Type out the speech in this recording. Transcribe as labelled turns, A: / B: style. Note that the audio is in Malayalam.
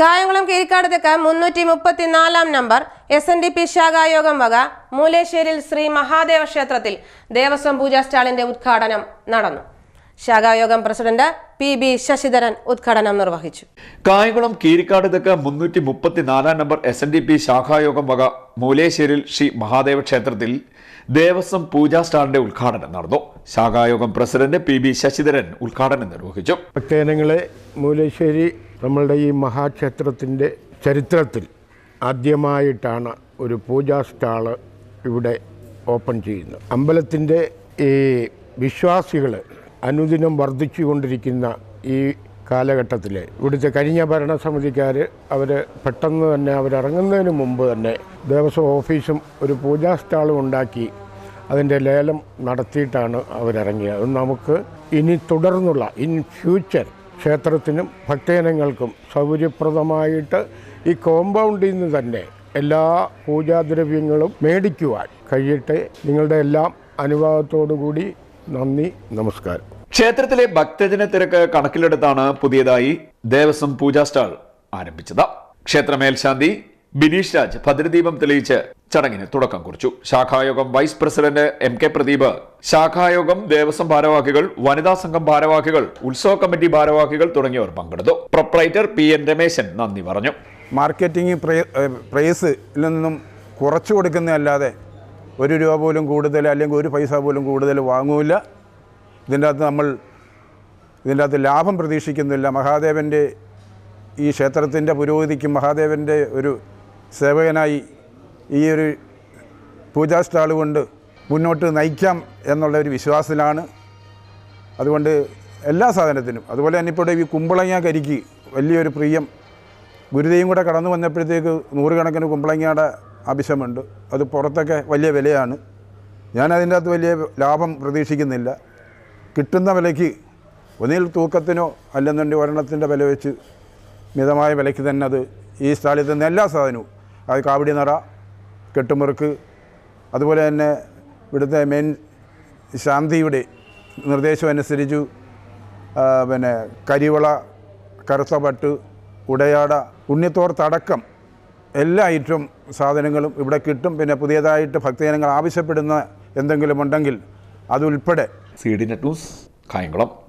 A: കായംകുളം കീരിക്കാട് തെക്ക് 334 നമ്പർ SNDP ശാഖായോഗം വക മൂലേശ്ശേരിൽ ശ്രീ മഹാദേവ ക്ഷേത്രത്തിൽ ദേവസ്വം പൂജാ സ്റ്റാളിന്റെ ഉദ്ഘാടനം നടന്നു. ശാഖായോഗം പ്രസിഡന്റ് PB ശശിധരൻ ഉദ്ഘാടനം നിർവഹിച്ചു.
B: കായംകുളം കീരിക്കാട് തെക്ക് 334 നമ്പർ SNDP ശാഖായോഗം വക മൂലേശ്ശേരിൽ ശ്രീ മഹാദേവ ക്ഷേത്രത്തിൽ ദേവസ്വം പൂജാ സ്റ്റാളിന്റെ ഉദ്ഘാടനം നടന്നു. ശാഖായോഗം പ്രസിഡന്റ് PB ശശിധരൻ ഉദ്ഘാടനം നിർവഹിച്ചു.
C: ഭക്തജനങ്ങളെ, മൂലേശ്ശേരി നമ്മളുടെ ഈ മഹാക്ഷേത്രത്തിൻ്റെ ചരിത്രത്തിൽ ആദ്യമായിട്ടാണ് ഒരു പൂജാ സ്റ്റാള് ഇവിടെ ഓപ്പൺ ചെയ്യുന്നത്. അമ്പലത്തിൻ്റെ ഈ വിശ്വാസികൾ അനുദിനം വർദ്ധിച്ചുകൊണ്ടിരിക്കുന്ന ഈ കാലഘട്ടത്തിൽ ഇവിടുത്തെ കഴിഞ്ഞ ഭരണസമിതിക്കാർ പെട്ടെന്ന് തന്നെ അവരിറങ്ങുന്നതിന് മുമ്പ് തന്നെ ദേവസ്വം ഓഫീസും ഒരു പൂജാ സ്റ്റാളും ഉണ്ടാക്കി അതിൻ്റെ ലേലം നടത്തിയിട്ടാണ് അവരിറങ്ങിയത്. അത് നമുക്ക് ഇനി തുടർന്നുള്ള ഫ്യൂച്ചർ ക്ഷേത്രത്തിനും ഭക്തജനങ്ങൾക്കും സൗകര്യപ്രദമായിട്ട് ഈ കോമ്പൗണ്ടിൽ നിന്ന് തന്നെ എല്ലാ പൂജാദ്രവ്യങ്ങളും മേടിക്കുവാൻ കഴിയട്ടെ. നിങ്ങളുടെ എല്ലാം അനുവാദത്തോടുകൂടി നന്ദി, നമസ്കാരം.
B: ക്ഷേത്രത്തിലെ ഭക്തജന തിരക്ക് കണക്കിലെടുത്താണ് പുതിയതായി ദേവസ്വം പൂജാ സ്റ്റാൾ ആരംഭിച്ചത്. ക്ഷേത്ര മേൽശാന്തി ബിനീഷ് രാജ് ഭദ്രദീപം തെളിയിച്ച് ചടങ്ങിന് തുടക്കം കുറിച്ചു. ശാഖായോഗം വൈസ് പ്രസിഡന്റ് MK പ്രദീപ്, ശാഖായോഗം ദേവസ്വം ഭാരവാഹികൾ, വനിതാ സംഘം ഭാരവാഹികൾ, ഉത്സവ കമ്മിറ്റി ഭാരവാഹികൾ തുടങ്ങിയവർ പങ്കെടുത്തു. പ്രൊപ്പറേറ്റർ PN രമേശൻ നന്ദി പറഞ്ഞു.
D: മാർക്കറ്റിംഗ് പ്രൈസിൽ നിന്നും കുറച്ചു കൊടുക്കുന്നതല്ലാതെ ₹1 പോലും കൂടുതൽ അല്ലെങ്കിൽ 1 പൈസ പോലും കൂടുതൽ വാങ്ങൂല. ഇതിൻ്റെ അകത്ത് ലാഭം പ്രതീക്ഷിക്കുന്നില്ല. മഹാദേവൻ്റെ ഈ ക്ഷേത്രത്തിൻ്റെ പുരോഗതിക്കും മഹാദേവൻ്റെ ഒരു സേവകനായി ഈ ഒരു പൂജാ സ്റ്റാൾ കൊണ്ട് മുന്നോട്ട് നയിക്കാം എന്നുള്ള ഒരു വിശ്വാസത്തിലാണ്. അതുകൊണ്ട് എല്ലാ സാധനത്തിനും, അതുപോലെ തന്നെ ഇപ്പോൾ ഈ കുമ്പളങ്ങ കരിക്ക് വലിയൊരു പ്രിയം, ഗുരുദേയും കൂടെ കടന്നു വന്നപ്പോഴത്തേക്ക് 100 കണക്കിന് കുമ്പളങ്ങയുടെ ആവശ്യമുണ്ട്. അത് പുറത്തൊക്കെ വലിയ വിലയാണ്. ഞാനതിൻ്റെ അകത്ത് വലിയ ലാഭം പ്രതീക്ഷിക്കുന്നില്ല. കിട്ടുന്ന വിലയ്ക്ക് ഒന്നിൽ തൂക്കത്തിനോ അല്ലെന്നുണ്ടെങ്കിൽ ഒരെണ്ണത്തിൻ്റെ വില വെച്ച് മിതമായ വിലയ്ക്ക് തന്നെ അത് ഈ സ്റ്റാളിൽ തന്നെ എല്ലാ സാധനവും, അത് കാവടി നിറ, കെട്ടുമുറുക്ക്, അതുപോലെ തന്നെ ഇവിടുത്തെ മെയിൻ ശാന്തിയുടെ നിർദ്ദേശം അനുസരിച്ചു കരിവള, കറുത്ത പട്ട്, ഉടയാട, ഉണ്ണിത്തോർത്തടക്കം എല്ലാ ഐറ്റം സാധനങ്ങളും ഇവിടെ കിട്ടും. പിന്നെ പുതിയതായിട്ട് ഭക്തജനങ്ങൾ ആവശ്യപ്പെടുന്ന എന്തെങ്കിലും ഉണ്ടെങ്കിൽ അതുൾപ്പെടെ.
B: CD net news, Kayamkulam.